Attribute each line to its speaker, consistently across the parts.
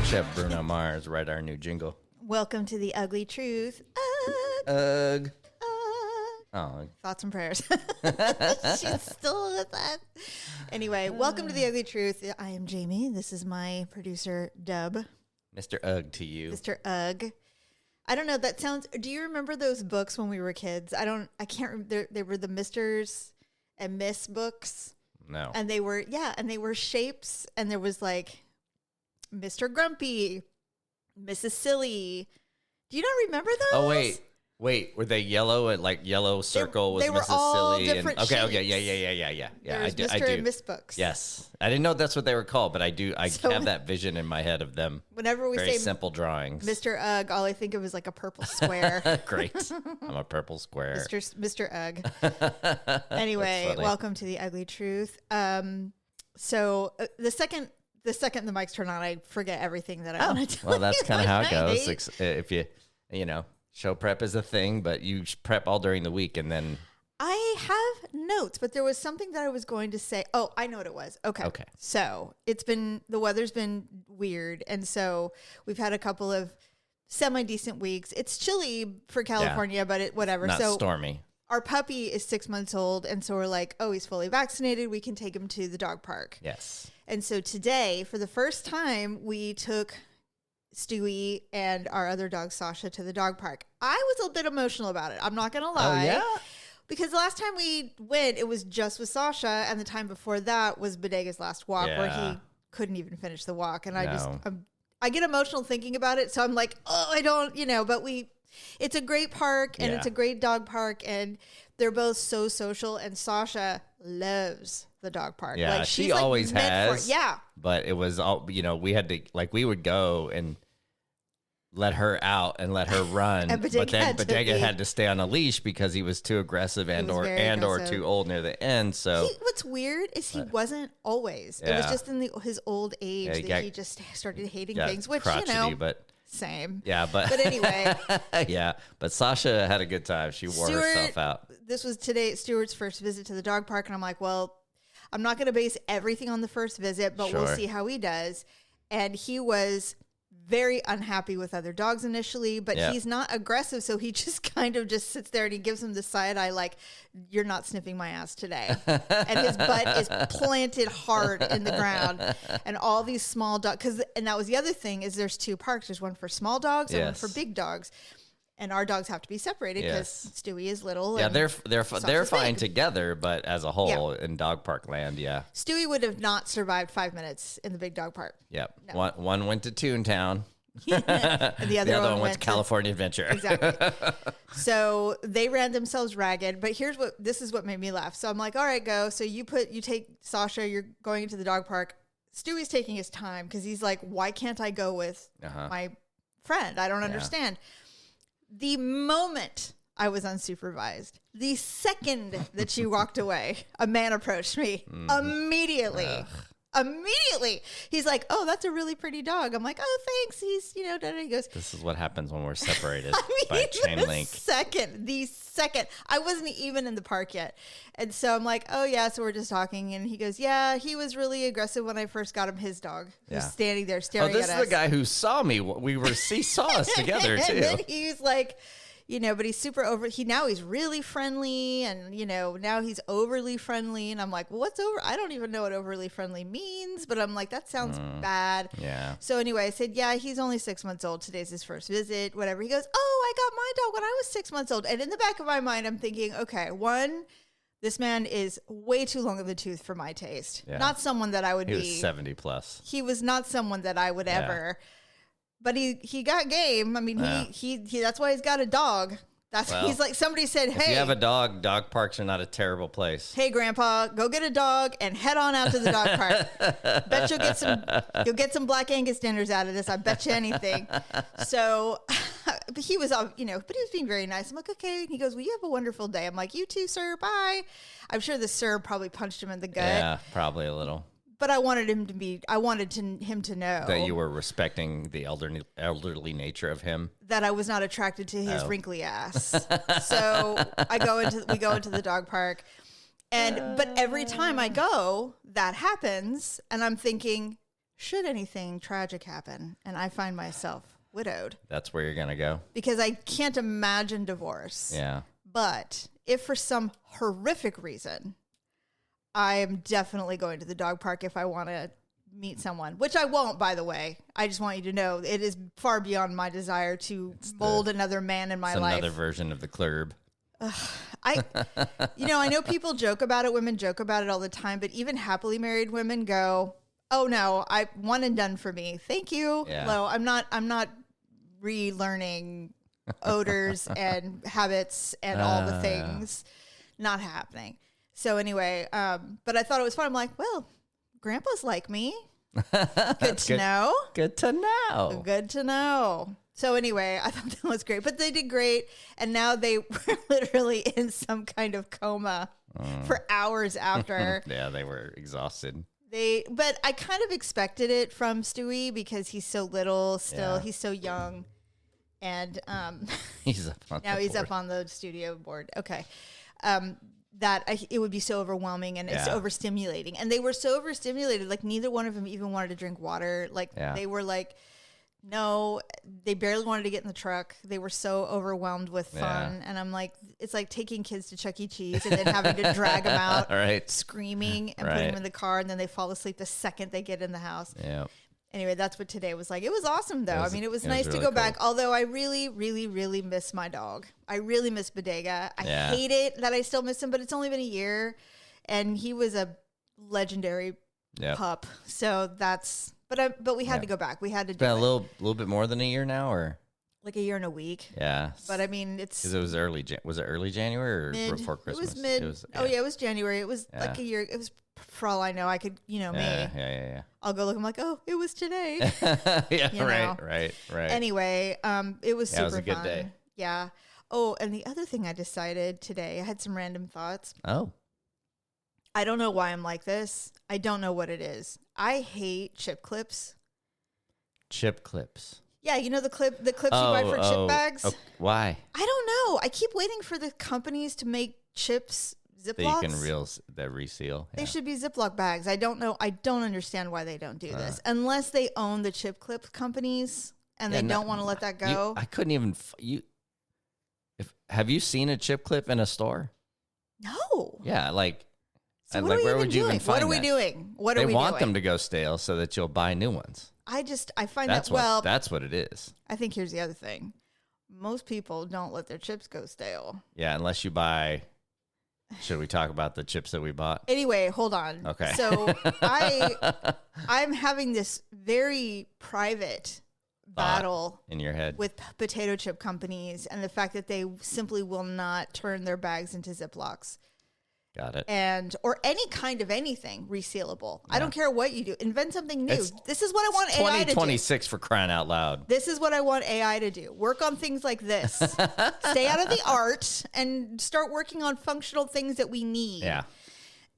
Speaker 1: should have Bruno Mars write our new jingle.
Speaker 2: Welcome to the Ugly Truth.
Speaker 1: Ugh.
Speaker 2: Oh. Thoughts and prayers. She's still with that. Anyway, welcome to the Ugly Truth. I am Jamie. This is my producer, Dub.
Speaker 1: Mr. Ugg to you.
Speaker 2: Mr. Ugg. I don't know. That sounds. Do you remember those books when we were kids? I can't remember. They were the Misters and Miss books.
Speaker 1: No.
Speaker 2: And they were shapes, and there was like Mr. Grumpy, Mrs. Silly. Do you not remember those?
Speaker 1: Oh, wait. Were they yellow? And like yellow circle was
Speaker 2: they were
Speaker 1: Mrs.
Speaker 2: all
Speaker 1: Silly.
Speaker 2: different
Speaker 1: Okay.
Speaker 2: shapes.
Speaker 1: Yeah.
Speaker 2: There's
Speaker 1: I
Speaker 2: Mr.
Speaker 1: do.
Speaker 2: and Miss books.
Speaker 1: Yes. I didn't know that's what they were called, but I do. I
Speaker 2: So
Speaker 1: have that vision in my head of them.
Speaker 2: Whenever we
Speaker 1: Very
Speaker 2: say
Speaker 1: simple drawings.
Speaker 2: Mr. Ugg, all I think of is like a purple square.
Speaker 1: Great. I'm a purple square.
Speaker 2: Mr. Ugg. Anyway, welcome to the Ugly Truth. So the second the mics turn on, I forget everything that I want to tell.
Speaker 1: Well, that's kind of how it goes.
Speaker 2: Hate.
Speaker 1: If you know, show prep is a thing, but you prep all during the week and then.
Speaker 2: I have notes, but there was something that I was going to say. Oh, I know what it was. Okay. So the weather's been weird. And so we've had a couple of semi-decent weeks. It's chilly for California, but whatever.
Speaker 1: Not stormy.
Speaker 2: Our puppy is 6 months old. And so we're like, oh, he's fully vaccinated. We can take him to the dog park.
Speaker 1: Yes.
Speaker 2: And so today, for the first time, we took Stewie and our other dog, Sasha, to the dog park. I was a bit emotional about it. I'm not going to lie.
Speaker 1: Oh, yeah?
Speaker 2: Because the last time we went, it was just with Sasha, and the time before that was Bodega's last walk, where he couldn't even finish the walk. And I get emotional thinking about it, so I'm like, oh, I don't, but it's a great park, and it's a great dog park, and they're both so social, and Sasha loves the dog park.
Speaker 1: Yeah,
Speaker 2: like,
Speaker 1: she always has.
Speaker 2: Yeah.
Speaker 1: But it was all, we had to, we would go and let her out and let her run.
Speaker 2: And
Speaker 1: but then Bodega had to stay on a leash because he was too aggressive or too old near the end. So
Speaker 2: what's weird is he wasn't always. It was just in his old age that he just started hating things, which,
Speaker 1: but
Speaker 2: same.
Speaker 1: Yeah, but
Speaker 2: anyway.
Speaker 1: Yeah, but Sasha had a good time. She wore herself out.
Speaker 2: This was today Stuart's first visit to the dog park, and I'm like, well, I'm not going to base everything on the first visit, but we'll see how he does. And he was very unhappy with other dogs initially, but he's not aggressive, so he just kind of just sits there and he gives him the side eye like, you're not sniffing my ass today. And his butt is planted hard in the ground. And all these small dogs, and that was the other thing, is there's two parks. There's one for small dogs and one for big dogs. And our dogs have to be separated because Stewie is little.
Speaker 1: Yeah,
Speaker 2: and
Speaker 1: they're fine together, but as a whole in dog park land,
Speaker 2: Stewie would have not survived 5 minutes in the big dog park.
Speaker 1: Yep. No. One went to Toontown.
Speaker 2: And the other one
Speaker 1: went to California Adventure.
Speaker 2: Exactly. So they ran themselves ragged. But this is what made me laugh. So I'm like, all right, go. So you take Sasha, you're going into the dog park. Stewie's taking his time because he's like, why can't I go with my friend? I don't understand. The moment I was unsupervised, the second that she walked away, a man approached me immediately. Immediately. He's like, oh, that's a really pretty dog. I'm like, oh, thanks. He's, he goes,
Speaker 1: this is what happens when we're separated by chain link.
Speaker 2: The second. I wasn't even in the park yet. And so I'm like, oh, yeah. So we're just talking. And he goes, yeah, he was really aggressive when I first got him his dog. Who's standing there staring at us.
Speaker 1: Oh, this is the guy who saw me. He saw us together, too.
Speaker 2: And then he's like, but he's super he's really friendly, and, now he's overly friendly. And I'm like, well, what's over? I don't even know what overly friendly means, but I'm like, that sounds bad. Yeah. So anyway, I said, yeah, he's only 6 months old. Today's his first visit, whatever. He goes, oh, I got my dog when I was 6 months old. And in the back of my mind, I'm thinking, okay, this man is way too long of the tooth for my taste. Yeah. Not someone that I would be.
Speaker 1: He was 70 plus.
Speaker 2: He was not someone that I would ever. But he got game. I mean, he that's why he's got a dog. He's like, somebody said, hey.
Speaker 1: If you have a dog parks are not a terrible place.
Speaker 2: Hey, Grandpa, go get a dog and head on out to the dog park. Bet you'll get some Black Angus dinners out of this. I bet you anything. So but he was, but he was being very nice. I'm like, okay. And he goes, well, you have a wonderful day. I'm like, you too, sir. Bye. I'm sure the sir probably punched him in the gut.
Speaker 1: Yeah, probably a little.
Speaker 2: But I wanted him to know
Speaker 1: that you were respecting the elderly nature of him.
Speaker 2: That I was not attracted to his wrinkly ass. So we go into the dog park, but every time I go, that happens, and I'm thinking, should anything tragic happen and I find myself widowed.
Speaker 1: That's where you're going to go.
Speaker 2: Because I can't imagine divorce.
Speaker 1: Yeah.
Speaker 2: But if for some horrific reason, I am definitely going to the dog park if I want to meet someone, which I won't, by the way. I just want you to know it is far beyond my desire to mold another man in my life.
Speaker 1: Another version of the club.
Speaker 2: I know people joke about it. Women joke about it all the time, but even happily married women go, "Oh no, I one and done for me. Thank you."
Speaker 1: Yeah.
Speaker 2: No, I'm not relearning odors and habits and all the things. Not happening. So anyway, but I thought it was fun. I'm like, well, Grandpa's like me. Good to know.
Speaker 1: Good to know.
Speaker 2: Good to know. So anyway, I thought that was great, but they did great. And now they were literally in some kind of coma for hours after.
Speaker 1: Yeah, they were exhausted.
Speaker 2: But I kind of expected it from Stewie because he's so little still.
Speaker 1: Yeah.
Speaker 2: He's so young. And
Speaker 1: He's up on
Speaker 2: now
Speaker 1: the
Speaker 2: he's
Speaker 1: board.
Speaker 2: up on the studio board. Okay. It would be so overwhelming and it's
Speaker 1: Yeah.
Speaker 2: overstimulating. And they were so overstimulated. Like neither one of them even wanted to drink water. Like they were like, no, they barely wanted to get in the truck. They were so overwhelmed with fun. And I'm like, it's like taking kids to Chuck E. Cheese and then having to drag them out screaming and putting them in the car. And then they fall asleep the second they get in the house.
Speaker 1: Yeah.
Speaker 2: Anyway, that's what today was like. It was awesome, though. It was nice
Speaker 1: really
Speaker 2: to go
Speaker 1: cool.
Speaker 2: back. Although I really, really, really miss my dog. I really miss Bodega. I
Speaker 1: Yeah.
Speaker 2: hate it that I still miss him, but it's only been a year, and he was a legendary pup. So that's. But we had to go back. We had to do
Speaker 1: been a
Speaker 2: it.
Speaker 1: little bit more than a year now, or
Speaker 2: Like a year and a week.
Speaker 1: yeah.
Speaker 2: But I mean, it's
Speaker 1: Because it was early. Was it early January or
Speaker 2: mid.
Speaker 1: before Christmas?
Speaker 2: It was mid. It was January. It was
Speaker 1: Yeah.
Speaker 2: like a year. It was for all I know. I could, me.
Speaker 1: Yeah.
Speaker 2: I'll go look. I'm like, oh, it was today.
Speaker 1: Yeah.
Speaker 2: You know.
Speaker 1: Right.
Speaker 2: Anyway, it was super
Speaker 1: it was a good
Speaker 2: fun.
Speaker 1: day.
Speaker 2: Yeah. Oh, and the other thing I decided today, I had some random thoughts.
Speaker 1: Oh.
Speaker 2: I don't know why I'm like this. I don't know what it is. I hate chip clips.
Speaker 1: Chip clips.
Speaker 2: Yeah, you know the clips you buy for chip bags?
Speaker 1: Oh, why?
Speaker 2: I don't know. I keep waiting for the companies to make chips Ziplocs.
Speaker 1: That you can reseal.
Speaker 2: They
Speaker 1: Yeah.
Speaker 2: should be Ziploc bags. I don't know. I don't understand why they don't do this. Unless they own the chip clip companies and they don't want to let that go.
Speaker 1: I couldn't even have you seen a chip clip in a store?
Speaker 2: No.
Speaker 1: Yeah, like
Speaker 2: So what
Speaker 1: like
Speaker 2: are we
Speaker 1: where
Speaker 2: even
Speaker 1: would you
Speaker 2: doing?
Speaker 1: even find
Speaker 2: What are we
Speaker 1: that?
Speaker 2: doing? What are
Speaker 1: They
Speaker 2: we
Speaker 1: want
Speaker 2: doing?
Speaker 1: them to go stale so that you'll buy new ones.
Speaker 2: I find
Speaker 1: That's
Speaker 2: that
Speaker 1: what it is.
Speaker 2: I think here's the other thing. Most people don't let their chips go stale.
Speaker 1: Yeah, unless you buy. Should we talk about the chips that we bought?
Speaker 2: Anyway, hold on.
Speaker 1: Okay.
Speaker 2: So I'm having this very private battle
Speaker 1: in your head
Speaker 2: with potato chip companies and the fact that they simply will not turn their bags into Ziplocs.
Speaker 1: Got it.
Speaker 2: Or any kind of anything resealable. I don't care what you do. Invent something new. This is what I want AI to do.
Speaker 1: 2026 for crying out loud.
Speaker 2: This is what I want AI to do. Work on things like this. Stay out of the art and start working on functional things that we need.
Speaker 1: Yeah.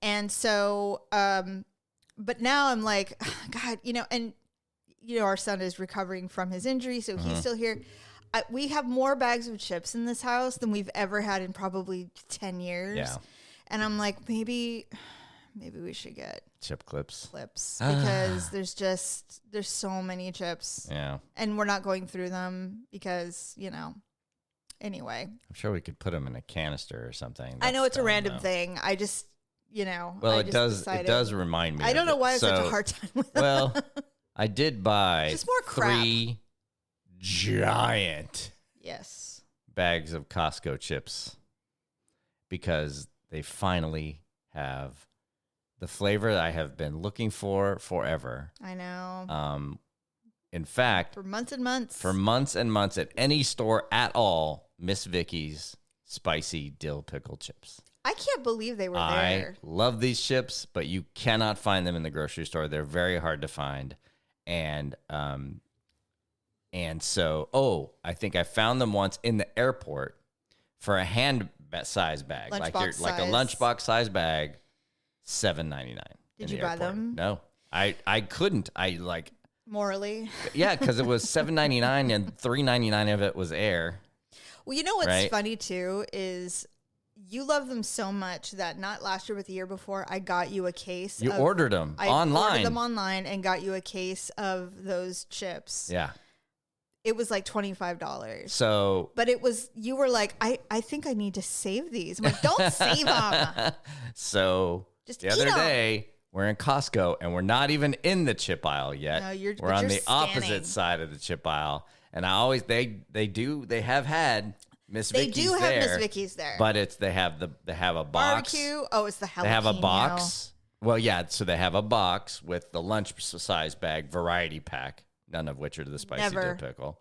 Speaker 2: And so, but now I'm like, God, our son is recovering from his injury, so he's still here. We have more bags of chips in this house than we've ever had in probably 10 years.
Speaker 1: Yeah.
Speaker 2: And I'm like, maybe we should get
Speaker 1: Chip clips.
Speaker 2: because there's so many chips.
Speaker 1: Yeah.
Speaker 2: And we're not going through them because, anyway.
Speaker 1: I'm sure we could put them in a canister or something.
Speaker 2: I know it's a random
Speaker 1: though.
Speaker 2: thing. I just,
Speaker 1: Well,
Speaker 2: I
Speaker 1: it
Speaker 2: just
Speaker 1: does.
Speaker 2: decided-
Speaker 1: It does remind me.
Speaker 2: I don't
Speaker 1: of
Speaker 2: know
Speaker 1: it.
Speaker 2: why I have such a hard time with them.
Speaker 1: Well, I did buy
Speaker 2: Just more crap.
Speaker 1: 3 giant
Speaker 2: Yes.
Speaker 1: bags of Costco chips because they finally have the flavor that I have been looking for forever.
Speaker 2: I know.
Speaker 1: In fact,
Speaker 2: For months and months.
Speaker 1: for months and months at any store at all, Miss Vicky's spicy dill pickle chips.
Speaker 2: I can't believe they were
Speaker 1: I
Speaker 2: there.
Speaker 1: love these chips, but you cannot find them in the grocery store. They're very hard to find. And so, I think I found them once in the airport for a hand size bag, like a lunchbox size bag, $7.99.
Speaker 2: Did you buy them?
Speaker 1: No, I couldn't.
Speaker 2: Morally.
Speaker 1: Yeah, because it was $7.99 and $3.99 of it was air.
Speaker 2: Well, you know what's
Speaker 1: Right.
Speaker 2: funny too is You love them so much that not last year, but the year before, I got you a case.
Speaker 1: You ordered them online.
Speaker 2: I ordered them online and got you a case of those chips.
Speaker 1: Yeah.
Speaker 2: It was like $25.
Speaker 1: So,
Speaker 2: but you were like, I think I need to save these. I'm like, don't save them.
Speaker 1: So just the other day, we're in Costco and we're not even in the chip aisle yet.
Speaker 2: No,
Speaker 1: we're on the opposite side of the chip aisle. And they have had Miss Vicky's there. They do have Miss
Speaker 2: Vicky's there.
Speaker 1: But they have a box.
Speaker 2: Barbecue. Oh, it's the jalapeno.
Speaker 1: They have a box. Well, yeah, so they have a box with the lunch size bag variety pack, none of which are the spicy dill pickle.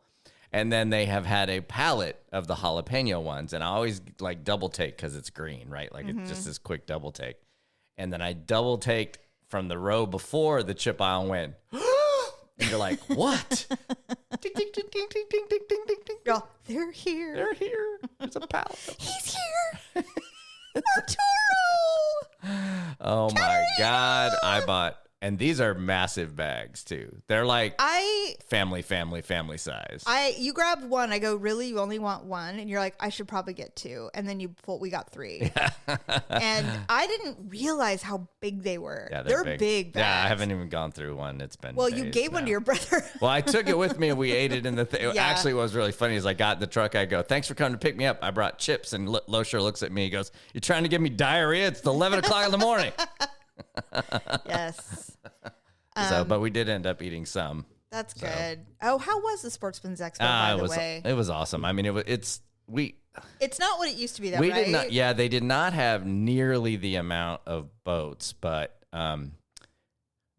Speaker 1: And then they have had a pallet of the jalapeno ones. And I always like double take because it's green, right? Like it's just this quick double take. And then I double taked from the row before the chip aisle and went, and you're like, what? Ding, ding, ding, ding, ding, ding, ding, ding, ding, ding.
Speaker 2: Girl, they're here.
Speaker 1: They're here. There's a pallet.
Speaker 2: He's here. Arturo.
Speaker 1: Oh my God. I bought, and these are massive bags too. They're like family size.
Speaker 2: You grabbed one. I go, really? You only want one? And you're like, I should probably get two. And then we got three. Yeah. And I didn't realize how big they were.
Speaker 1: Yeah,
Speaker 2: they're big bags.
Speaker 1: Yeah, I haven't even gone through one. It's been
Speaker 2: you gave one to your brother.
Speaker 1: Well, I took it with me and we ate it in the thing. Yeah. Actually, what was really funny is I got in the truck. I go, thanks for coming to pick me up. I brought chips. And Losher looks at me. He goes, you're trying to give me diarrhea? It's 11 o'clock in the morning.
Speaker 2: Yes.
Speaker 1: But we did end up eating some.
Speaker 2: That's good. Oh, how was the Sportsman's Expo, by the way?
Speaker 1: It was awesome. I mean,
Speaker 2: it's not what it used to be, though,
Speaker 1: we
Speaker 2: right?
Speaker 1: did not. Yeah, they did not have nearly the amount of boats, but but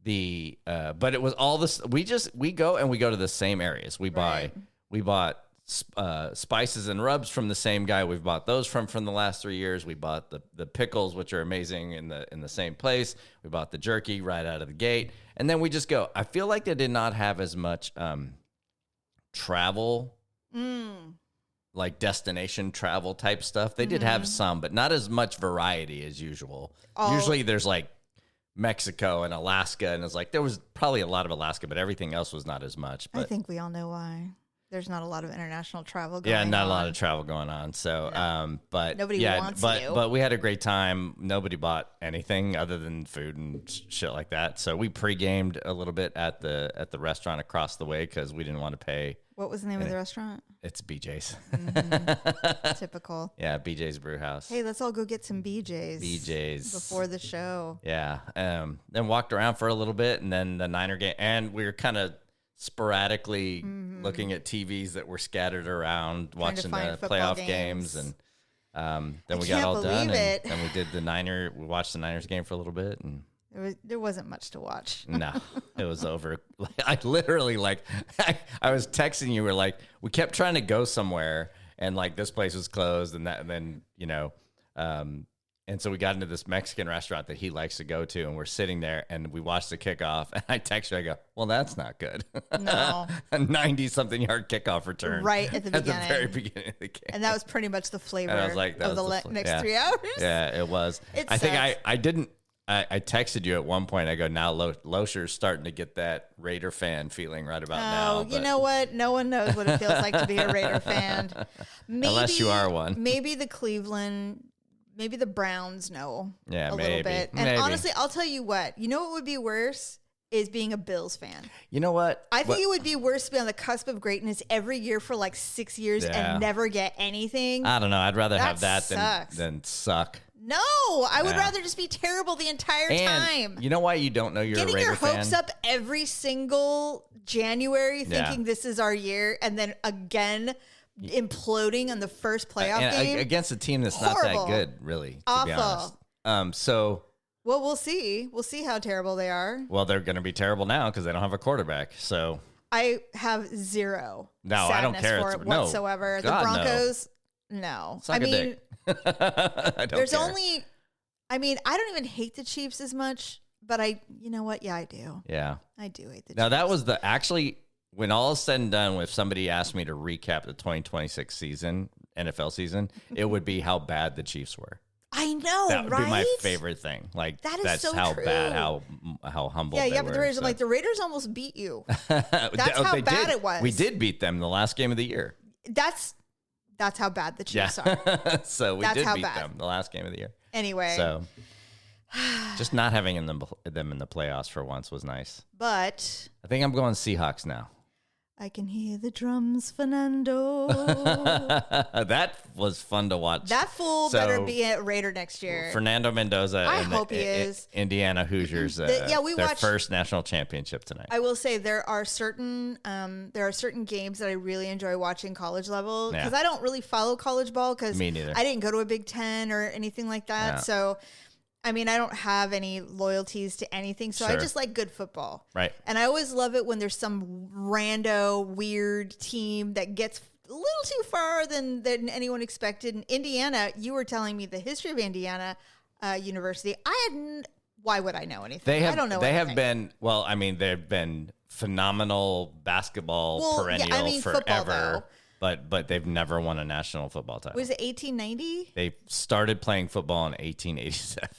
Speaker 1: it was all this. We go to the same areas. We bought spices and rubs from the same guy. We've bought those from the last 3 years. We bought the pickles, which are amazing, in the same place. We bought the jerky right out of the gate, and then we just go. I feel like they did not have as much travel, like destination travel type stuff. They did have some, but not as much variety as usual. Usually there's like Mexico and Alaska, and it's like there was probably a lot of Alaska, but everything else was not as much. But
Speaker 2: I think we all know why. There's not a lot of international travel going on.
Speaker 1: Yeah, not a lot of travel going on. So,
Speaker 2: no.
Speaker 1: But
Speaker 2: nobody wants to.
Speaker 1: But we had a great time. Nobody bought anything other than food and shit like that. So we pre-gamed a little bit at the restaurant across the way because we didn't want to pay.
Speaker 2: What was the name of the restaurant?
Speaker 1: It's BJ's.
Speaker 2: Typical.
Speaker 1: Yeah, BJ's Brew House.
Speaker 2: Hey, let's all go get some BJ's.
Speaker 1: BJ's.
Speaker 2: Before the show.
Speaker 1: Yeah. Then walked around for a little bit, and then the Niner game, and we were kind of sporadically looking at TVs that were scattered around, watching the playoff games, and then we got all done, and then we watched the Niners game for a little bit, and
Speaker 2: there wasn't much to watch.
Speaker 1: No, it was over. I literally I was texting you. We're like, we kept trying to go somewhere, and like this place was closed, and then and so we got into this Mexican restaurant that he likes to go to, and we're sitting there, and we watched the kickoff, and I text you, I go, well, that's not good.
Speaker 2: No.
Speaker 1: A 90-something yard kickoff return.
Speaker 2: Right at the beginning.
Speaker 1: At the very beginning of the game.
Speaker 2: And that was pretty much the flavor
Speaker 1: of
Speaker 2: the next 3 hours.
Speaker 1: Yeah, it was. I think I texted you at one point. I go, now Losher's starting to get that Raider fan feeling right about now.
Speaker 2: Oh, you know what? No one knows what it feels like to be a Raider fan.
Speaker 1: Unless you are one.
Speaker 2: Maybe the Browns know a little bit. And
Speaker 1: maybe.
Speaker 2: Honestly, I'll tell you what. You know what would be worse? Is being a Bills fan.
Speaker 1: You know what?
Speaker 2: I think it would be worse to be on the cusp of greatness every year for like 6 years and never get anything.
Speaker 1: I don't know. I'd rather have that than suck.
Speaker 2: No, I would rather just be terrible the entire time.
Speaker 1: You know why you don't know you're a Raider fan?
Speaker 2: Getting your hopes up every single January thinking this is our year, and then again imploding on the first playoff game
Speaker 1: against a team that's not that good, really. To be honest.
Speaker 2: Well, we'll see. We'll see how terrible they are.
Speaker 1: Well, they're going to be terrible now because they don't have a quarterback. So
Speaker 2: I have zero.
Speaker 1: I don't care
Speaker 2: for it whatsoever.
Speaker 1: God,
Speaker 2: the Broncos, no.
Speaker 1: I mean, I don't care.
Speaker 2: I don't even hate the Chiefs as much, but you know what? Yeah, I do.
Speaker 1: Yeah,
Speaker 2: I do hate the Chiefs.
Speaker 1: Now that was when all is said and done, if somebody asked me to recap the 2026 NFL season, it would be how bad the Chiefs were.
Speaker 2: I know,
Speaker 1: that would
Speaker 2: right?
Speaker 1: be my favorite thing. Like that's
Speaker 2: so
Speaker 1: how
Speaker 2: true.
Speaker 1: bad, how humble. they
Speaker 2: but
Speaker 1: were,
Speaker 2: the Raiders.
Speaker 1: so.
Speaker 2: I'm like, the Raiders almost beat you. That's how bad it was.
Speaker 1: We did beat them the last game of the year.
Speaker 2: That's That's how bad the Chiefs are.
Speaker 1: So we did beat them the last game of the year.
Speaker 2: Anyway.
Speaker 1: So just not having them in the playoffs for once was nice.
Speaker 2: But
Speaker 1: I think I'm going Seahawks now.
Speaker 2: I can hear the drums, Fernando.
Speaker 1: That was fun to watch.
Speaker 2: That fool better be a Raider next year.
Speaker 1: Fernando Mendoza
Speaker 2: I hope he is.
Speaker 1: Indiana Hoosiers. We watched their first national championship tonight.
Speaker 2: I will say there are certain games that I really enjoy watching college level because I don't really follow college ball because
Speaker 1: Me neither.
Speaker 2: I didn't go to a Big Ten or anything like that. Yeah. So I mean, I don't have any loyalties to anything, so I just like good football.
Speaker 1: Right.
Speaker 2: And I always love it when there's some rando, weird team that gets a little too far than anyone expected. In Indiana, you were telling me the history of Indiana University. Why would I know anything? I don't know anything.
Speaker 1: Have been, well, I mean, they've been phenomenal basketball perennial forever. But they've never won a national football title.
Speaker 2: Was it 1890?
Speaker 1: They started playing football in 1887.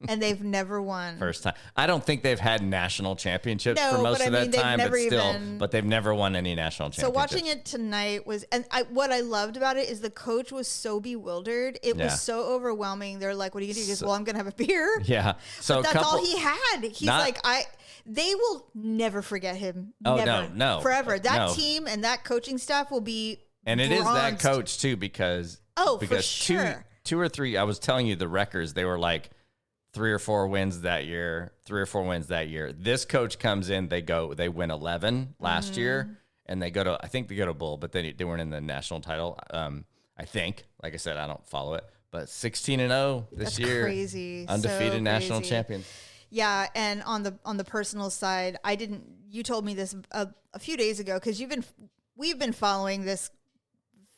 Speaker 2: And they've never won.
Speaker 1: First time. I don't think they've had national championships for most of that time, but they've never won any national championships.
Speaker 2: So watching it tonight what I loved about it is the coach was so bewildered. It was so overwhelming. They're like, what are you going to do? He goes, well, I'm going to have a beer.
Speaker 1: Yeah. So
Speaker 2: but that's all he had. He's they will never forget him.
Speaker 1: Oh,
Speaker 2: never.
Speaker 1: No.
Speaker 2: Forever. That team and that coaching staff will be
Speaker 1: And it is that coach too, because
Speaker 2: for sure.
Speaker 1: two or three. I was telling you the records. They were like 3 or 4 wins that year. This coach comes in. They win 11 last year, and they go to bowl, but they weren't in the national title. I think, like I said, I don't follow it, but 16-0 this year.
Speaker 2: Crazy,
Speaker 1: undefeated
Speaker 2: so
Speaker 1: national
Speaker 2: crazy.
Speaker 1: champions.
Speaker 2: Yeah, and on the personal side, you told me this a few days ago because we've been following this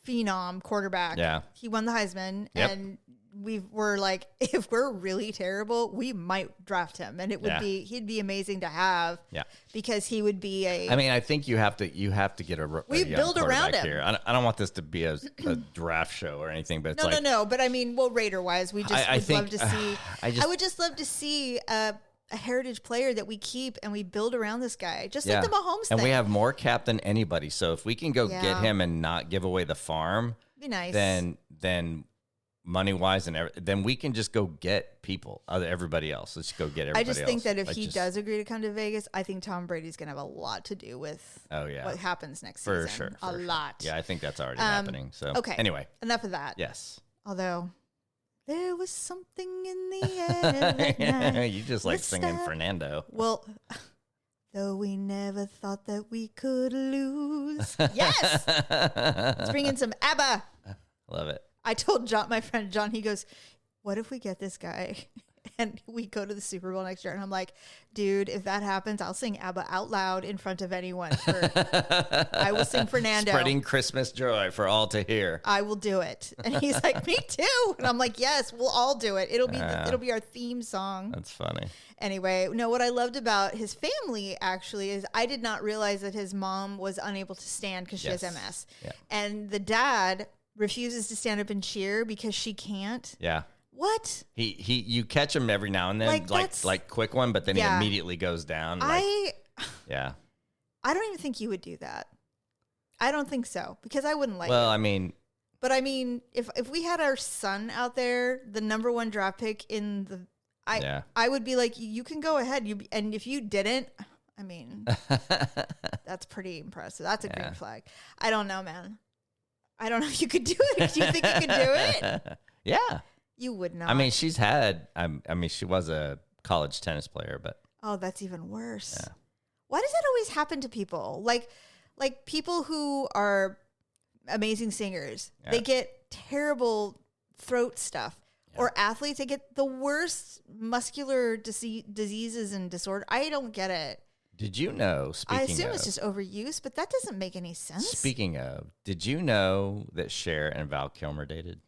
Speaker 2: phenom quarterback.
Speaker 1: Yeah.
Speaker 2: He won the Heisman, and we're like, if we're really terrible, we might draft him, and he'd be amazing to have. Yeah. Because he would be
Speaker 1: I mean, I think you have to get
Speaker 2: we build around him
Speaker 1: here. I don't want this to be a draft show or anything, but it's
Speaker 2: no. But I mean, Raider wise, we just love to see. I would just love to see a heritage player that we keep and we build around this guy, just like the Mahomes thing.
Speaker 1: And we have more cap than anybody. So if we can go get him and not give away the farm,
Speaker 2: be nice.
Speaker 1: Then money wise then we can just go get everybody else. Let's go get everybody else.
Speaker 2: I just think that if he does agree to come to Vegas, I think Tom Brady's going to have a lot to do with what happens next season.
Speaker 1: For sure.
Speaker 2: A lot.
Speaker 1: Yeah, I think that's already happening. So
Speaker 2: okay.
Speaker 1: Anyway,
Speaker 2: enough of that.
Speaker 1: Yes.
Speaker 2: Although there was something in the air that night.
Speaker 1: You just like singing Fernando.
Speaker 2: Well, though we never thought that we could lose. Yes. Let's bring in some ABBA.
Speaker 1: Love it.
Speaker 2: I told my friend John, he goes, what if we get this guy and we go to the Super Bowl next year? And I'm like, dude, if that happens, I'll sing ABBA out loud in front of anyone. I will sing Fernando.
Speaker 1: Spreading Christmas joy for all to hear.
Speaker 2: I will do it. And he's like, me too. And I'm like, yes, we'll all do it. It'll be our theme song.
Speaker 1: That's funny.
Speaker 2: Anyway, no, what I loved about his family actually is I did not realize that his mom was unable to stand because she has MS. Yeah. And the dad refuses to stand up and cheer because she can't.
Speaker 1: Yeah.
Speaker 2: What?
Speaker 1: You catch him every now and then, like quick one, but then he immediately goes down. I
Speaker 2: don't even think you would do that. I don't think so because I wouldn't like it.
Speaker 1: Well, I mean,
Speaker 2: if we had our son out there, the number 1 draft pick in the, I would be like, you can go ahead. And if you didn't, I mean, that's pretty impressive. That's a green flag. I don't know, man. I don't know if you could do it. Do you think you could do it?
Speaker 1: Yeah.
Speaker 2: You would not.
Speaker 1: I mean, she was a college tennis player, but.
Speaker 2: Oh, that's even worse. Yeah. Why does that always happen to people? Like people who are amazing singers, they get terrible throat stuff. Yeah. Or athletes, they get the worst muscular diseases and disorder. I don't get it.
Speaker 1: Did you know,
Speaker 2: I assume it's just overuse, but that doesn't make any sense.
Speaker 1: Speaking of, did you know that Cher and Val Kilmer dated?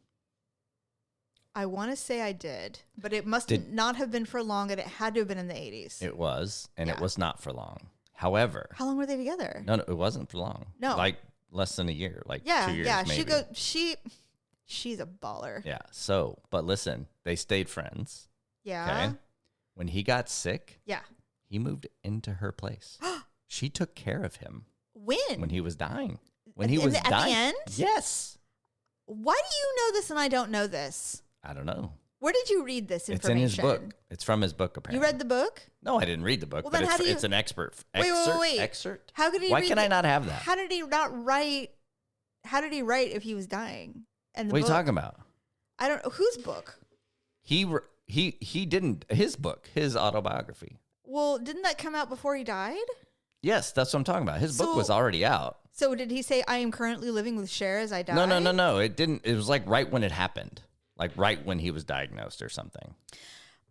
Speaker 2: I want to say I did, but it not have been for long, and it had to have been in the 80s.
Speaker 1: It was, and it was not for long. However.
Speaker 2: How long were they together?
Speaker 1: No, it wasn't for long.
Speaker 2: No.
Speaker 1: Like less than a year, 2 years maybe.
Speaker 2: She's a baller.
Speaker 1: Yeah, but listen, they stayed friends.
Speaker 2: Yeah. Okay?
Speaker 1: When he got sick.
Speaker 2: Yeah.
Speaker 1: He moved into her place. She took care of him.
Speaker 2: When?
Speaker 1: When he was dying. When he was dying.
Speaker 2: At the end?
Speaker 1: Yes.
Speaker 2: Why do you know this and I don't know this?
Speaker 1: I don't know.
Speaker 2: Where did you read this information?
Speaker 1: It's in his book. It's from his book, apparently.
Speaker 2: You read the book?
Speaker 1: No, I didn't read the book, but it's an expert.
Speaker 2: Wait.
Speaker 1: Excerpt?
Speaker 2: How could he
Speaker 1: Why can I not have that?
Speaker 2: How did he not write? How did he write if he was dying? And
Speaker 1: what are you talking about?
Speaker 2: I don't know. Whose book?
Speaker 1: He didn't. His book, his autobiography.
Speaker 2: Well, didn't that come out before he died?
Speaker 1: Yes, that's what I'm talking about. His book was already out.
Speaker 2: So did he say, I am currently living with Cher as I die?
Speaker 1: No. It didn't. It was like right when it happened. Like right when he was diagnosed or something.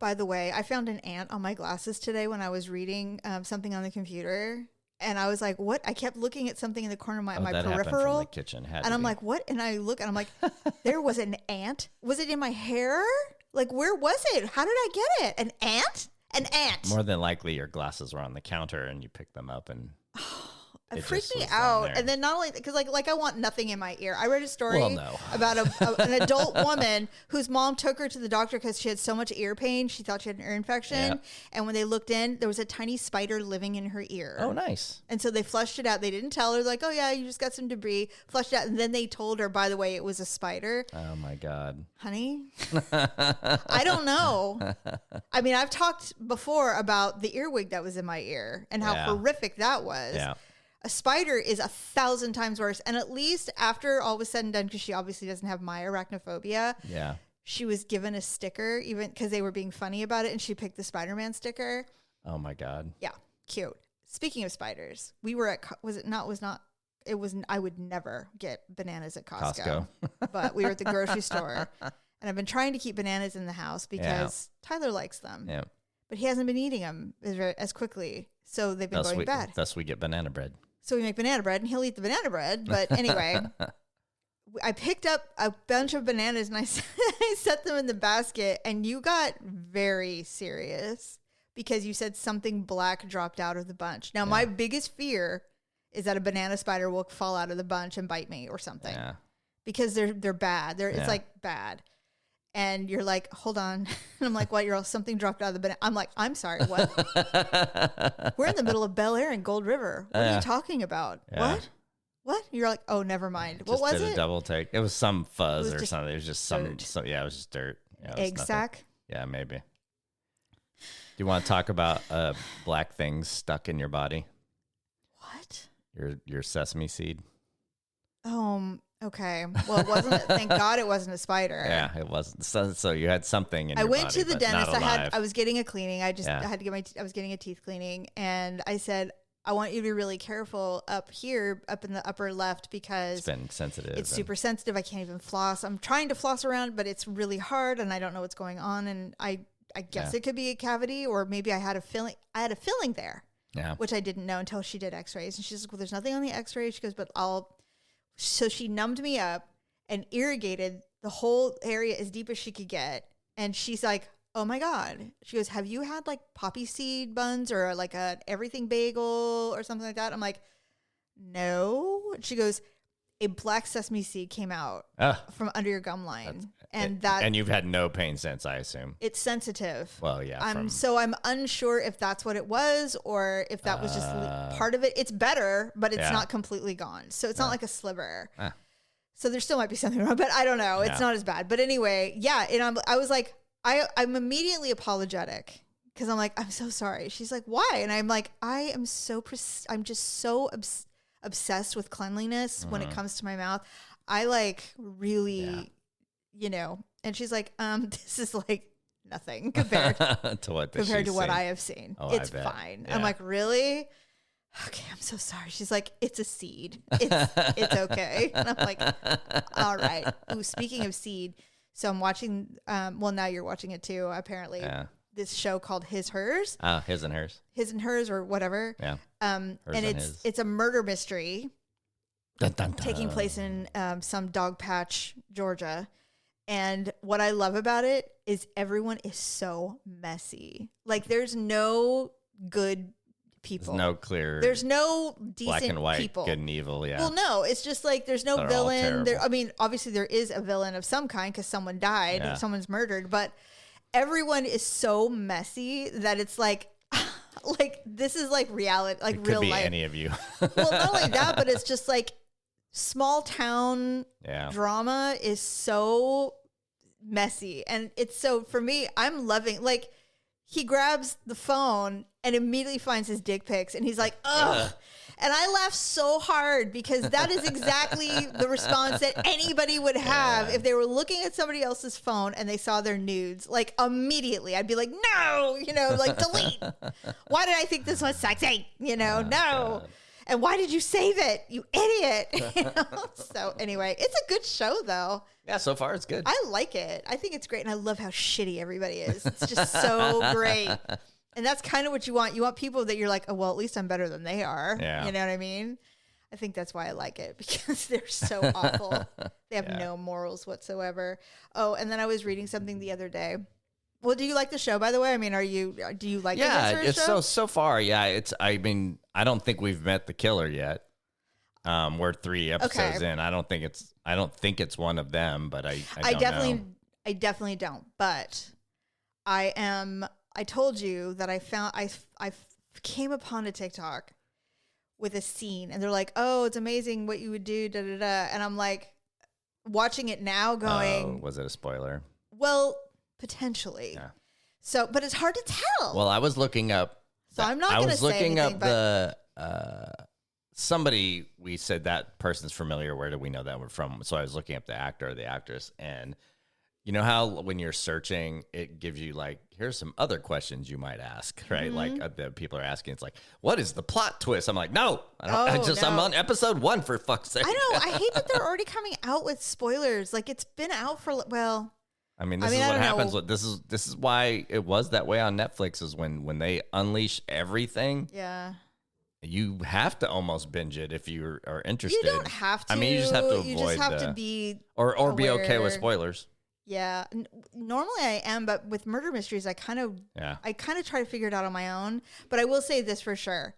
Speaker 2: By the way, I found an ant on my glasses today when I was reading something on the computer. And I was like, what? I kept looking at something in the corner of my peripheral.
Speaker 1: From the kitchen.
Speaker 2: And I'm like, what? And I look and I'm like, there was an ant? Was it in my hair? Like, where was it? How did I get it? An ant? An ant.
Speaker 1: More than likely your glasses were on the counter and you picked them up and...
Speaker 2: It freaked me out. And then not only because like I want nothing in my ear. I read a story about an adult woman whose mom took her to the doctor because she had so much ear pain. She thought she had an ear infection. Yeah. And when they looked in, there was a tiny spider living in her ear.
Speaker 1: Oh, nice.
Speaker 2: And so they flushed it out. They didn't tell her, like, oh, yeah, you just got some debris. Flushed it out. And then they told her, by the way, it was a spider.
Speaker 1: Oh, my God.
Speaker 2: Honey, I don't know. I mean, I've talked before about the earwig that was in my ear and how horrific that was. Yeah. A spider is 1,000 times worse. And at least after all was said and done, because she obviously doesn't have my arachnophobia. Yeah. She was given a sticker, even because they were being funny about it. And she picked the Spider-Man sticker.
Speaker 1: Oh, my God.
Speaker 2: Yeah. Cute. Speaking of spiders, we were at, I would never get bananas at Costco. But we were at the grocery store. And I've been trying to keep bananas in the house because Tyler likes them. Yeah. But he hasn't been eating them as quickly. So they've been going bad.
Speaker 1: Thus we get banana bread.
Speaker 2: So we make banana bread, and he'll eat the banana bread. But anyway, I picked up a bunch of bananas, and I set them in the basket, and you got very serious because you said something black dropped out of the bunch. Now, my biggest fear is that a banana spider will fall out of the bunch and bite me or something because they're bad. It's like bad. And you're like, hold on. And I'm like, what? Something dropped out of the banana. I'm like, I'm sorry, what? We're in the middle of Bel Air and Gold River. What are you talking about? Yeah. What? You're like, oh, never mind. What was it? Just
Speaker 1: did a double take. It was some fuzz or something. It was just it was just dirt. Yeah,
Speaker 2: egg sack?
Speaker 1: Yeah, maybe. Do you want to talk about black things stuck in your body?
Speaker 2: What?
Speaker 1: Your sesame seed.
Speaker 2: Okay. Well, it wasn't. Thank God it wasn't a spider.
Speaker 1: Yeah, it wasn't. So you had something in your body.
Speaker 2: I went to the dentist. I was getting a cleaning. I had to get I was getting a teeth cleaning, and I said, I want you to be really careful up here, up in the upper left, because
Speaker 1: it's been sensitive.
Speaker 2: It's super sensitive. I can't even floss. I'm trying to floss around, but it's really hard, and I don't know what's going on. And I guess it could be a cavity, or maybe I had a filling. I had a filling there, which I didn't know until she did X-rays. And she's like, well, there's nothing on the X-rays. She goes, but So she numbed me up and irrigated the whole area as deep as she could get. And she's like, oh my God. She goes, have you had like poppy seed buns or like a everything bagel or something like that? I'm like, no. She goes, a black sesame seed came out from under your gum line.
Speaker 1: And you've had no pain since, I assume.
Speaker 2: It's sensitive.
Speaker 1: Well, yeah.
Speaker 2: I'm unsure if that's what it was or if that was just part of it. It's better, but it's not completely gone. So it's not like a sliver. So there still might be something wrong, but I don't know. It's not as bad. But anyway, and I was like, I'm immediately apologetic because I'm like, I'm so sorry. She's like, why? And I'm like, I'm just so obsessed with cleanliness when it comes to my mouth. I like really... and she's like, this is like nothing compared
Speaker 1: to what
Speaker 2: I have seen. It's fine. Yeah. I'm like, really? Okay, I'm so sorry. She's like, it's a seed. It's okay. And I'm like, all right. Ooh, speaking of seed, so I'm watching. Now you're watching it too. Apparently, this show called His Hers.
Speaker 1: His and Hers.
Speaker 2: His and Hers, or whatever. Yeah. And it's a murder mystery taking place in some dog patch, Georgia. And what I love about it is everyone is so messy. Like there's no good people. There's no decent
Speaker 1: black and white,
Speaker 2: people.
Speaker 1: Good and evil. Yeah.
Speaker 2: Well, no, it's just like there's no villain. I mean, obviously there is a villain of some kind because someone died and someone's murdered. But everyone is so messy that it's like this is like reality, like
Speaker 1: it
Speaker 2: real
Speaker 1: could be
Speaker 2: life.
Speaker 1: Any of you.
Speaker 2: Well, not like that, but it's just like small town drama is so messy. And it's so, for me, I'm loving, like, he grabs the phone and immediately finds his dick pics and he's like, ugh. And I laugh so hard because that is exactly the response that anybody would have if they were looking at somebody else's phone and they saw their nudes. Like, immediately, I'd be like, no, like, delete. Why did I think this was sexy? No. God. And why did you save it? You idiot. So anyway, it's a good show, though.
Speaker 1: Yeah, so far it's good.
Speaker 2: I like it. I think it's great. And I love how shitty everybody is. It's just so great. And that's kind of what you want. You want people that you're like, oh, well, at least I'm better than they are.
Speaker 1: Yeah.
Speaker 2: You know what I mean? I think that's why I like it, because they're so awful. They have no morals whatsoever. Oh, and then I was reading something the other day. Well, do you like the show, by the way? I mean, do you like the
Speaker 1: it's
Speaker 2: show?
Speaker 1: so far. Yeah, I don't think we've met the killer yet. We're 3 episodes in. I don't think it's one of them, but I
Speaker 2: definitely don't. But I told you that I came upon a TikTok with a scene, and they're like, "Oh, it's amazing what you would do," da da da, and I'm like, watching it now, going,
Speaker 1: "Was it a spoiler?"
Speaker 2: Well, potentially. Yeah. So, but it's hard to tell.
Speaker 1: Well, I was looking up.
Speaker 2: So I'm not going to say anything. I was looking
Speaker 1: up somebody. We said that person's familiar. Where do we know that we're from? So I was looking up the actor or the actress, and you know how when you're searching, it gives you like, here's some other questions you might ask, right? Mm-hmm. Like the people are asking, it's like, what is the plot twist? I'm like, no, I'm on episode 1 for fuck's sake.
Speaker 2: I know. I hate that they're already coming out with spoilers. Like, it's been out for, well.
Speaker 1: I mean, this is what happens. This is why it was that way on Netflix, is when they unleash everything.
Speaker 2: Yeah.
Speaker 1: You have to almost binge it if you are interested.
Speaker 2: You don't have to.
Speaker 1: I mean, you just have to avoid
Speaker 2: You just have to be
Speaker 1: or be okay with spoilers.
Speaker 2: Yeah. Normally I am, but with murder mysteries, I kind of try to figure it out on my own. But I will say this for sure.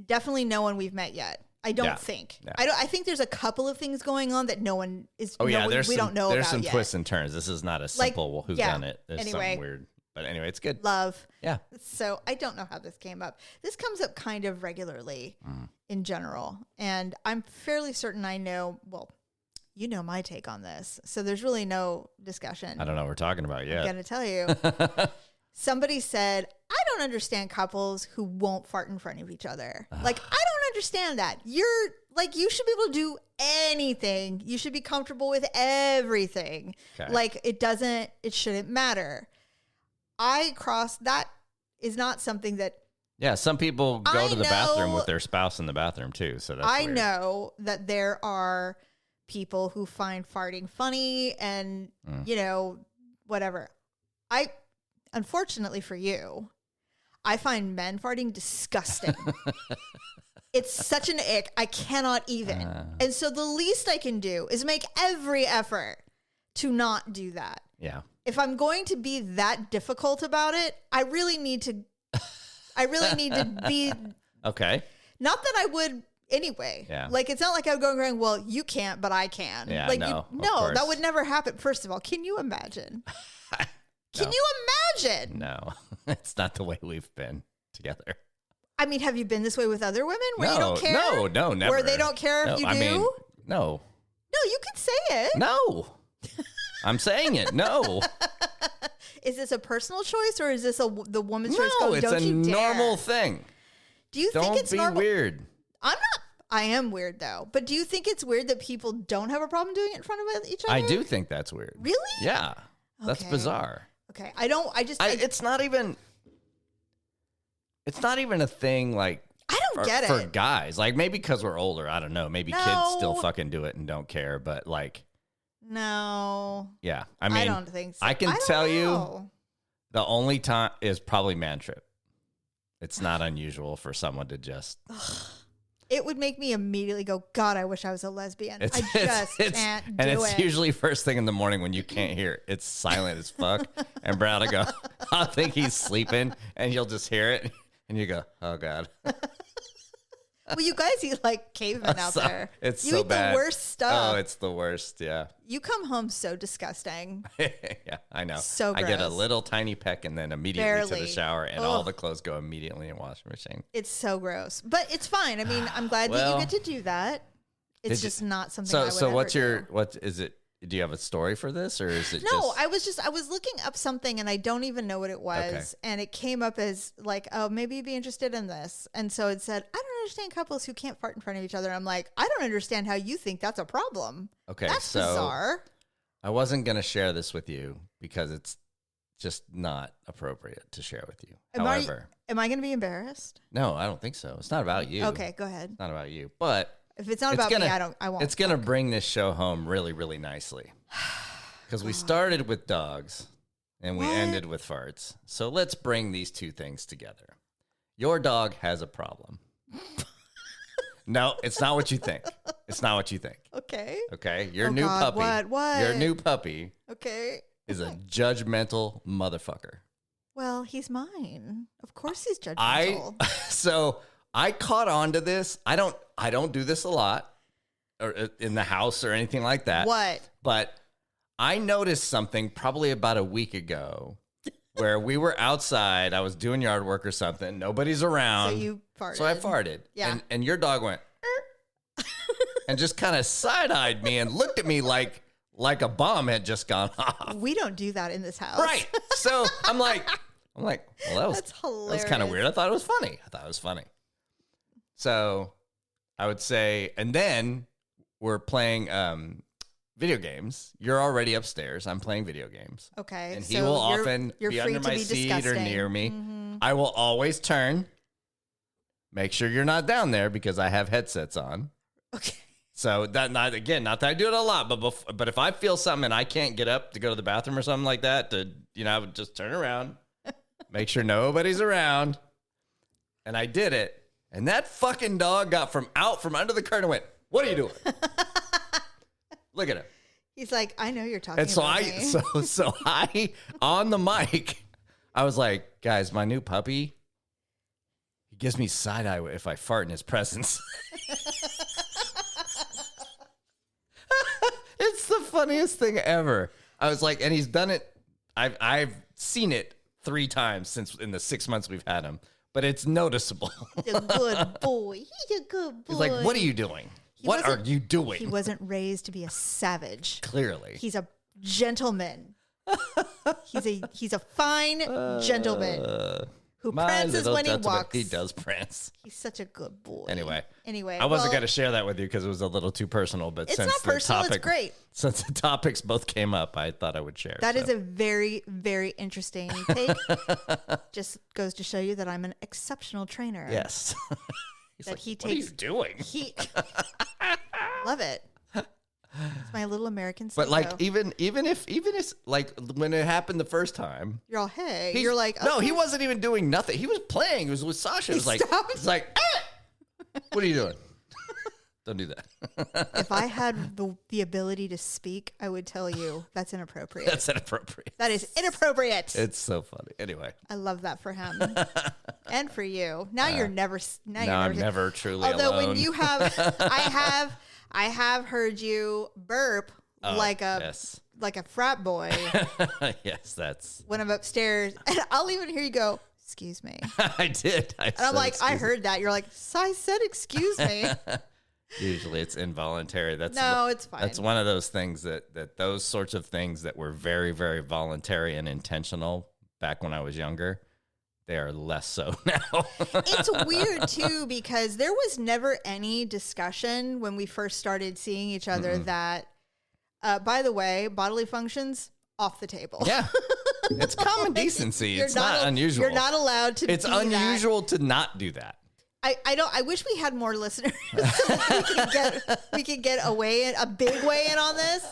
Speaker 2: Definitely no one we've met yet. I don't think. Yeah. I think there's a couple of things going on that no one is. We don't know about.
Speaker 1: There's some
Speaker 2: yet.
Speaker 1: Twists and turns. This is not a simple who's done it. There's something weird. But anyway, it's good.
Speaker 2: Love.
Speaker 1: Yeah.
Speaker 2: So I don't know how this came up. This comes up kind of regularly in general. And I'm fairly certain I know, well, you know my take on this. So there's really no discussion.
Speaker 1: I don't know what we're talking about yet.
Speaker 2: I'm going to tell you. Somebody said, I don't understand couples who won't fart in front of each other. Like, I don't understand that. You should be able to do anything. You should be comfortable with everything. Okay. Like, it shouldn't matter. That is not something that.
Speaker 1: Yeah, some people go to the bathroom with their spouse in the bathroom too. So that's weird.
Speaker 2: Know that there are people who find farting funny and, whatever. Unfortunately for you, I find men farting disgusting. It's such an ick. I cannot even. And so the least I can do is make every effort to not do that.
Speaker 1: Yeah.
Speaker 2: If I'm going to be that difficult about it, I really need to be
Speaker 1: okay.
Speaker 2: Not that I would anyway.
Speaker 1: Yeah.
Speaker 2: Like, it's not like I'm going, well, you can't, but I can.
Speaker 1: Yeah,
Speaker 2: like,
Speaker 1: no,
Speaker 2: that would never happen. First of all, can you imagine? Can you imagine?
Speaker 1: No, it's not the way we've been together.
Speaker 2: I mean, have you been this way with other women where you don't care?
Speaker 1: No, never.
Speaker 2: Where they don't care if you do?
Speaker 1: No.
Speaker 2: No, you can say it.
Speaker 1: No. I'm saying it. No.
Speaker 2: Is this a personal choice or is this the woman's choice?
Speaker 1: No, it's a normal thing.
Speaker 2: Do you think it's normal?
Speaker 1: Don't be weird.
Speaker 2: I am weird though. But do you think it's weird that people don't have a problem doing it in front of each other?
Speaker 1: I do think that's weird.
Speaker 2: Really?
Speaker 1: Yeah. That's bizarre.
Speaker 2: Okay.
Speaker 1: It's not even a thing like
Speaker 2: I don't get it
Speaker 1: for guys. Like, maybe because we're older, I don't know. Maybe kids still fucking do it and don't care, but like,
Speaker 2: no.
Speaker 1: Yeah. I mean,
Speaker 2: I don't think so.
Speaker 1: I can tell you the only time is probably man trip. It's not unusual for someone to just.
Speaker 2: It would make me immediately go, God, I wish I was a lesbian. I just can't do it.
Speaker 1: And it's usually first thing in the morning when you can't hear it. It's silent as fuck. And Brad will go, I think he's sleeping. And you'll just hear it. And you go, oh, God.
Speaker 2: Well, you guys eat like cavemen out there.
Speaker 1: It's
Speaker 2: you
Speaker 1: so
Speaker 2: eat
Speaker 1: bad.
Speaker 2: The worst stuff.
Speaker 1: Oh, it's the worst. Yeah.
Speaker 2: You come home so disgusting.
Speaker 1: Yeah, I know.
Speaker 2: So gross.
Speaker 1: I get a little tiny peck and then immediately to the shower, and all the clothes go immediately in the washing machine.
Speaker 2: It's so gross, but it's fine. I mean, I'm glad that you get to do that. It's just not something I would
Speaker 1: So
Speaker 2: ever do.
Speaker 1: what is it? Do you have a story for this, or is it
Speaker 2: No, I was looking up something and I don't even know what it was.
Speaker 1: Okay.
Speaker 2: And it came up as like, oh, maybe you'd be interested in this. And so it said, I don't understand couples who can't fart in front of each other. I'm like, I don't understand how you think that's a problem.
Speaker 1: Okay.
Speaker 2: That's bizarre.
Speaker 1: I wasn't going to share this with you because it's just not appropriate to share with you.
Speaker 2: Am I going to be embarrassed?
Speaker 1: No, I don't think so. It's not about you.
Speaker 2: Okay, go ahead.
Speaker 1: It's not about you. But
Speaker 2: if it's not about me, I won't.
Speaker 1: It's going to bring this show home really, really nicely. Because we started with dogs and we ended with farts. So let's bring these two things together. Your dog has a problem. No, it's not what you think. It's not what you think.
Speaker 2: Okay.
Speaker 1: Okay. Your new puppy.
Speaker 2: What?
Speaker 1: Your new puppy.
Speaker 2: Okay.
Speaker 1: Is a judgmental motherfucker.
Speaker 2: Well, he's mine. Of course he's judgmental.
Speaker 1: So I caught on to this. I don't do this a lot or in the house or anything like that.
Speaker 2: What?
Speaker 1: But I noticed something probably about a week ago where we were outside. I was doing yard work or something. Nobody's around.
Speaker 2: So you farted.
Speaker 1: So I farted.
Speaker 2: Yeah.
Speaker 1: And your dog went and just kind of side-eyed me and looked at me like a bomb had just gone off.
Speaker 2: We don't do that in this house.
Speaker 1: Right. So I'm like, well,
Speaker 2: that's hilarious.
Speaker 1: That's kind of weird. I thought it was funny. So I would say, and then we're playing video games. You're already upstairs. I'm playing video games.
Speaker 2: Okay.
Speaker 1: And he will often be under my seat or near me.
Speaker 2: Mm-hmm.
Speaker 1: I will always turn. Make sure you're not down there because I have headsets on.
Speaker 2: Okay.
Speaker 1: So not that I do it a lot, but if I feel something and I can't get up to go to the bathroom or something like that, I would just turn around, make sure nobody's around, and I did it. And that fucking dog got out from under the curtain and went, "What are you doing?" Look at him.
Speaker 2: He's like, "I know you're talking."
Speaker 1: And so
Speaker 2: about me.
Speaker 1: so I on the mic, I was like, "Guys, my new puppy, he gives me side eye if I fart in his presence." It's the funniest thing ever. I was like, and he's done it. I've seen it 3 times in the 6 months we've had him, but it's noticeable.
Speaker 2: He's a good boy. He's a good boy.
Speaker 1: He's like, "What are you doing? What are you doing?"
Speaker 2: He wasn't raised to be a savage.
Speaker 1: Clearly.
Speaker 2: He's a gentleman. He's a fine gentleman who prances when he walks.
Speaker 1: He does prance.
Speaker 2: He's such a good boy.
Speaker 1: Anyway,
Speaker 2: I
Speaker 1: wasn't going to share that with you because it was a little too personal. But
Speaker 2: it's
Speaker 1: since
Speaker 2: not personal. It's great.
Speaker 1: Since the topics both came up, I thought I would share.
Speaker 2: That is a very, very interesting take. Just goes to show you that I'm an exceptional trainer.
Speaker 1: Yes. He's
Speaker 2: that
Speaker 1: like,
Speaker 2: he
Speaker 1: "What
Speaker 2: takes.
Speaker 1: are you doing?"
Speaker 2: Love it. It's my little American.
Speaker 1: But like, even if like when it happened the first time,
Speaker 2: you're all, "Hey," you're like, okay.
Speaker 1: No, he wasn't even doing nothing. He was playing. He was with Sasha. It was like, "What are you doing?" Don't do that.
Speaker 2: If I had the ability to speak, I would tell you that's inappropriate.
Speaker 1: That's inappropriate.
Speaker 2: That is inappropriate.
Speaker 1: It's so funny. Anyway,
Speaker 2: I love that for him and for you. Now you're never.
Speaker 1: I'm never truly
Speaker 2: Although
Speaker 1: alone.
Speaker 2: when you have, I have heard you burp like a frat boy.
Speaker 1: Yes, that's
Speaker 2: when I'm upstairs, and I'll even hear you go, "Excuse me."
Speaker 1: I did.
Speaker 2: And I'm like, I heard that. You're like, "I said excuse me."
Speaker 1: Usually it's involuntary.
Speaker 2: It's fine.
Speaker 1: That's one of those things that those sorts of things that were very, very voluntary and intentional back when I was younger, they are less so now.
Speaker 2: It's weird too, because there was never any discussion when we first started seeing each other that, by the way, bodily functions off the table.
Speaker 1: Yeah. It's common decency. It's not unusual.
Speaker 2: You're not allowed to.
Speaker 1: It's unusual to not do that.
Speaker 2: I wish we had more listeners so that we could get a big weigh in on this.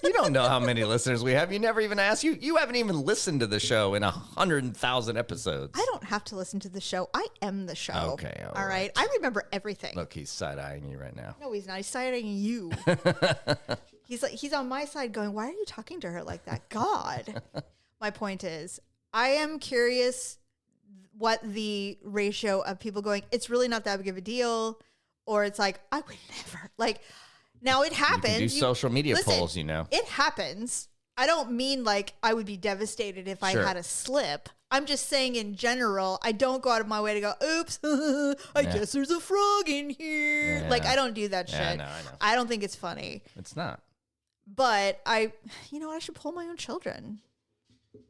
Speaker 1: You don't know how many listeners we have. You never even asked. You haven't even listened to the show in 100,000 episodes.
Speaker 2: I don't have to listen to the show. I am the show.
Speaker 1: Okay.
Speaker 2: All right. I remember everything.
Speaker 1: Look, he's side-eyeing you right now.
Speaker 2: No, he's not. He's side-eyeing you. He's on my side going, "Why are you talking to her like that?" God. My point is, I am curious what the ratio of people going, "It's really not that big of a deal," or it's like, "I would never." Like, now it happens.
Speaker 1: You can do social media polls,
Speaker 2: It happens. I don't mean like I would be devastated if I had a slip. I'm just saying in general, I don't go out of my way to go, oops, I guess there's a frog in here.
Speaker 1: Yeah.
Speaker 2: Like, I don't do that shit.
Speaker 1: I know.
Speaker 2: I don't think it's funny.
Speaker 1: It's not.
Speaker 2: But I should pull my own children.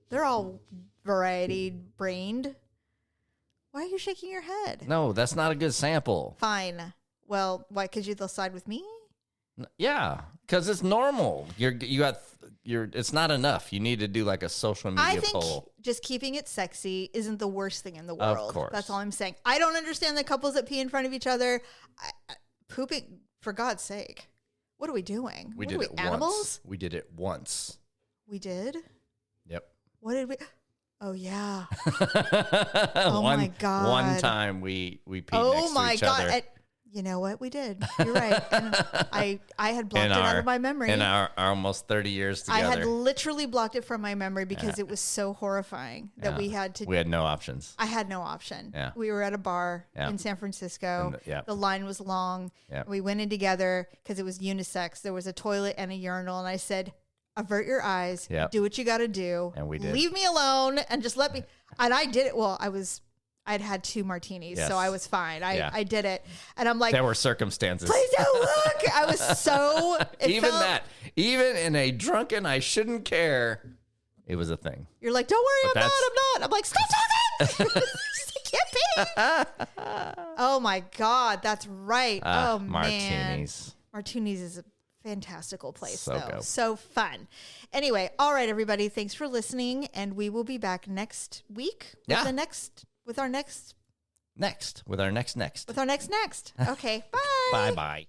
Speaker 2: They're all variety-brained. Why are you shaking your head?
Speaker 1: No, that's not a good sample.
Speaker 2: Fine. Well, why? Because they'll side with me?
Speaker 1: Yeah, because it's normal. It's not enough. You need to do like a social media poll.
Speaker 2: Just keeping it sexy isn't the worst thing in the world.
Speaker 1: Of course.
Speaker 2: That's all I'm saying. I don't understand the couples that pee in front of each other. Pooping, for God's sake. What are we doing?
Speaker 1: We did it
Speaker 2: animals?
Speaker 1: Once. We did it once.
Speaker 2: We did?
Speaker 1: Yep.
Speaker 2: What did we? Oh, yeah. Oh, my God.
Speaker 1: One time we peed next to each other.
Speaker 2: You know what? We did. You're right. And I had blocked it out of my memory.
Speaker 1: In our almost 30 years together.
Speaker 2: I had literally blocked it from my memory because it was so horrifying that we had to.
Speaker 1: We had no options.
Speaker 2: I had no option.
Speaker 1: Yeah.
Speaker 2: We were at a bar in San Francisco.
Speaker 1: And
Speaker 2: the line was long.
Speaker 1: Yep.
Speaker 2: We went in together because it was unisex. There was a toilet and a urinal. And I said, avert your eyes.
Speaker 1: Yep.
Speaker 2: Do what you got to do.
Speaker 1: And we did.
Speaker 2: Leave me alone and just let me. And I did it. Well, I'd had 2 martinis, so I was fine. I did it. And I'm like,
Speaker 1: there were circumstances.
Speaker 2: Please don't look. I was so...
Speaker 1: Even in a drunken, I shouldn't care, it was a thing.
Speaker 2: You're like, don't worry, I'm not. I'm like, stop talking. I can't pee. Oh my God, that's right. Oh man. Martinis is a fantastical place, so fun. Anyway, all right, everybody, thanks for listening, and we will be back next week with our next.
Speaker 1: Okay, bye.
Speaker 2: Bye.